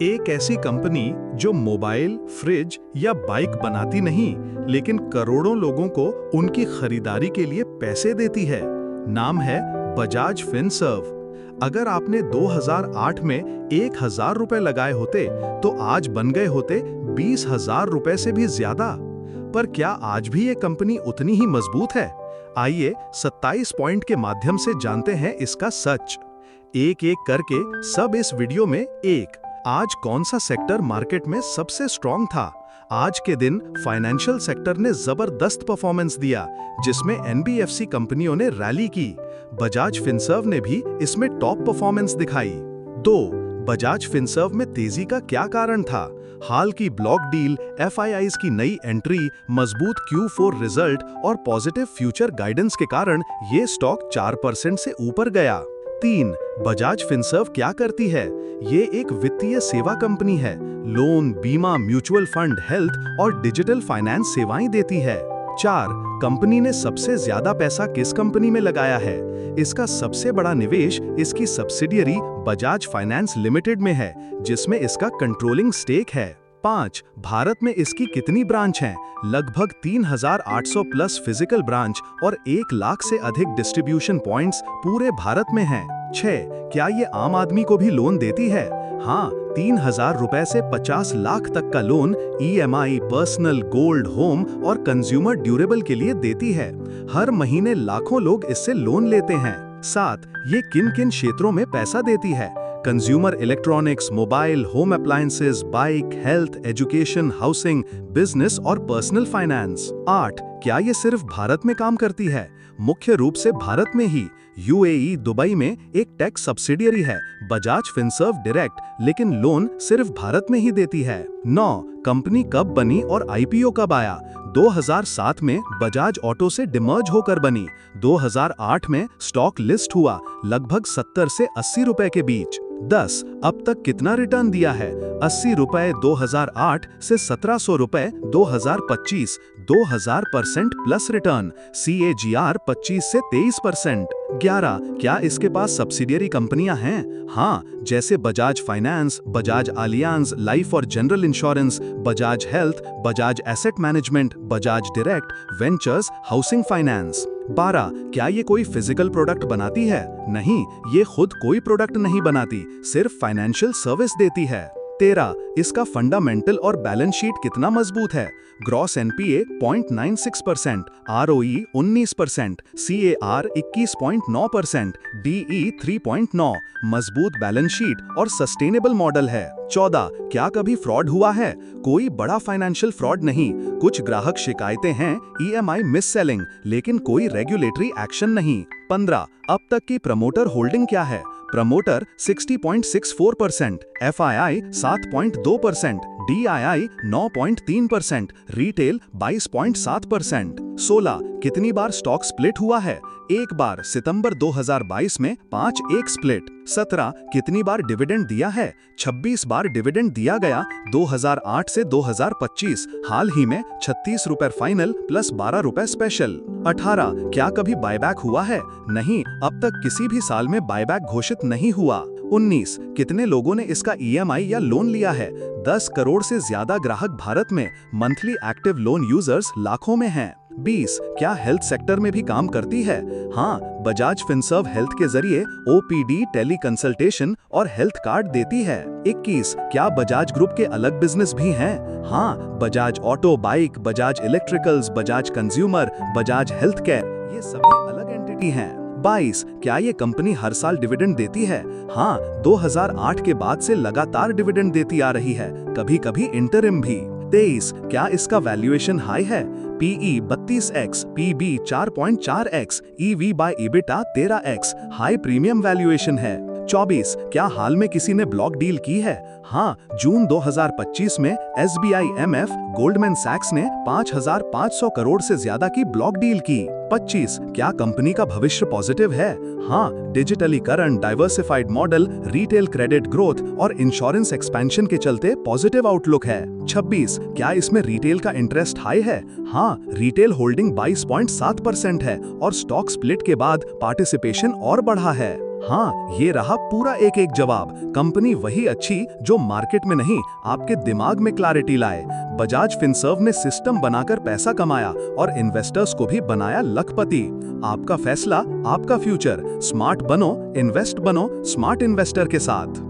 एक ऐसी कंपनी जो मोबाइल, फ्रिज या बाइक बनाती नहीं, लेकिन करोड़ों लोगों को उनकी खरीदारी के लिए पैसे देती है। नाम है बजाज फिनसर्व। अगर आपने 2008 में 1,000 रुपए लगाए होते तो आज बन गए होते 20,000 रुपए से भी ज्यादा। पर क्या आज भी ये कंपनी उतनी ही मजबूत है? आइए 27 पॉइंट के माध्यम से जानते हैं इसका सच। एक एक करके सब इस वीडियो में। आज कौन सा सेक्टर मार्केट में सबसे स्ट्रॉन्ग था? आज के दिन फाइनेंशियल सेक्टर ने जबरदस्त परफॉर्मेंस दिया, जिसमें एनबीएफसी कंपनियों ने रैली की। बजाज फिनसर्व ने भी इसमें टॉप परफॉर्मेंस दिखाई। 2. बजाज फिनसर्व में तेजी का क्या कारण था? हाल की ब्लॉक डील, एफआईआईज की नई एंट्री, मजबूत Q4 रिजल्ट और पॉजिटिव फ्यूचर गाइडेंस के कारण ये स्टॉक 4% से ऊपर गया। 3. बजाज फिनसर्व क्या करती है? ये एक वित्तीय सेवा कंपनी है। लोन, बीमा, म्यूचुअल फंड, हेल्थ और डिजिटल फाइनेंस सेवाएं देती है। 4. कंपनी ने सबसे ज्यादा पैसा किस कंपनी में लगाया है? इसका सबसे बड़ा निवेश इसकी सब्सिडियरी बजाज फाइनेंस लिमिटेड में है, जिसमें इसका कंट्रोलिंग स्टेक है। 5. भारत में इसकी कितनी ब्रांच हैं? लगभग 3,800 प्लस फिजिकल ब्रांच और 1 लाख से अधिक डिस्ट्रीब्यूशन पॉइंट्स पूरे भारत में हैं। 6. क्या ये आम आदमी को भी लोन देती है? हाँ, 3,000 रुपए से 50 लाख तक का loan EMI, personal, gold, home और कंज्यूमर ड्यूरेबल के लिए देती है। हर महीने लाखों लोग इससे लोन लेते हैं। 7. ये किन किन क्षेत्रों में पैसा देती है? Consumer electronics, mobile, home appliances, bike, health, education, housing, business और पर्सनल फाइनेंस। 8. क्या ये सिर्फ भारत में काम करती है? मुख्य रूप से भारत में ही। यूएई, दुबई में एक टेक सब्सिडियरी है बजाज फिनसर्व डायरेक्ट, लेकिन लोन सिर्फ भारत में ही देती है। 9. कंपनी कब बनी और आईपीओ कब आया? 2007 में बजाज ऑटो से डिमर्ज होकर बनी। 2008 में स्टॉक लिस्ट हुआ, लगभग 70 से 80 रुपए के बीच। 10. अब तक कितना रिटर्न दिया है? 80 रुपए 2008 से 1700 रुपए 2025, 2000% प्लस रिटर्न। CAGR 25 से 23%। 11. क्या इसके पास सब्सिडियरी कंपनियां हैं? हाँ, जैसे Bajaj finance, Bajaj Allianz life और general insurance, Bajaj health, Bajaj asset management, Bajaj direct, ventures, housing finance. 12. क्या ये कोई फिजिकल प्रोडक्ट बनाती है? नहीं, ये खुद कोई प्रोडक्ट नहीं बनाती, सिर्फ फाइनेंशियल सर्विस देती है। 13. इसका फंडामेंटल और बैलेंस शीट कितना मजबूत है? Gross NPA 0.96%, ROE 19%, CAR 21.9%, DE 3.9, मजबूत बैलेंस शीट और सस्टेनेबल मॉडल है। 14. क्या कभी फ्रॉड हुआ है? कोई बड़ा फाइनेंशियल फ्रॉड नहीं। कुछ ग्राहक शिकायतें हैं, EMI मिस सेलिंग, लेकिन कोई रेगुलेटरी एक्शन नहीं। 15. अब तक की प्रमोटर होल्डिंग क्या है? Promoter 60.64%, FII 7.2%, DII 9.3%, retail 22.7%। 16. कितनी बार स्टॉक स्प्लिट हुआ है? 1 बार, सितंबर 2022 में 5-1 स्प्लिट। 17. कितनी बार डिविडेंड दिया है? 26 बार डिविडेंड दिया गया, 2008 से 2025, हाल ही में 36 रुपए फाइनल प्लस 12 रुपए स्पेशल। 18. क्या कभी बायबैक हुआ है? नहीं, अब तक किसी भी साल में बायबैक घोषित नहीं हुआ। 19. कितने लोगों ने इसका EMI या लोन लिया है? 10 करोड़ से ज्यादा ग्राहक भारत में, मंथली एक्टिव लोन यूजर्स लाखों में हैं। 20. क्या हेल्थ सेक्टर में भी काम करती है? हाँ, बजाज फिनसर्व हेल्थ के जरिए OPD, टेली कंसल्टेशन और हेल्थ कार्ड देती है। 21. क्या बजाज ग्रुप के अलग बिजनेस भी हैं? हाँ, Bajaj auto, bike, Bajaj electricals, Bajaj consumer, Bajaj health care, ये सभी अलग एंटिटी हैं। 22. क्या ये कंपनी हर साल डिविडेंड देती है? हाँ, 2008 के बाद से लगातार डिविडेंड देती आ रही है, कभी कभी इंटरिम भी। 23. क्या इसका वैल्यूएशन हाई है? PE 32x, PB 4.4x, EV by EBITDA 13x, high premium valuation है। 24. क्या हाल में किसी ने ब्लॉक डील की है? हाँ, जून 2025 में SBI MF, गोल्डमैन सैक्स ने 5,500 करोड़ से ज्यादा की ब्लॉक डील की। 25. क्या कंपनी का भविष्य पॉजिटिव है? हाँ, डिजिटलीकरण, diversified model, retail credit growth और इंश्योरेंस एक्सपेंशन के चलते पॉजिटिव आउटलुक है। 26. क्या इसमें रिटेल का इंटरेस्ट हाई है? हाँ, रिटेल होल्डिंग 22.7% है और स्टॉक स्प्लिट के बाद पार्टिसिपेशन और बढ़ा है। हाँ, ये रहा पूरा एक जवाब। कंपनी वही अच्छी जो मार्केट में नहीं, आपके दिमाग में क्लैरिटी लाए। बजाज फिनसर्व ने सिस्टम बनाकर पैसा कमाया और इन्वेस्टर्स को भी बनाया लखपति। आपका फैसला, आपका फ्यूचर। स्मार्ट बनो, इन्वेस्ट बनो स्मार्ट इन्वेस्टर के साथ।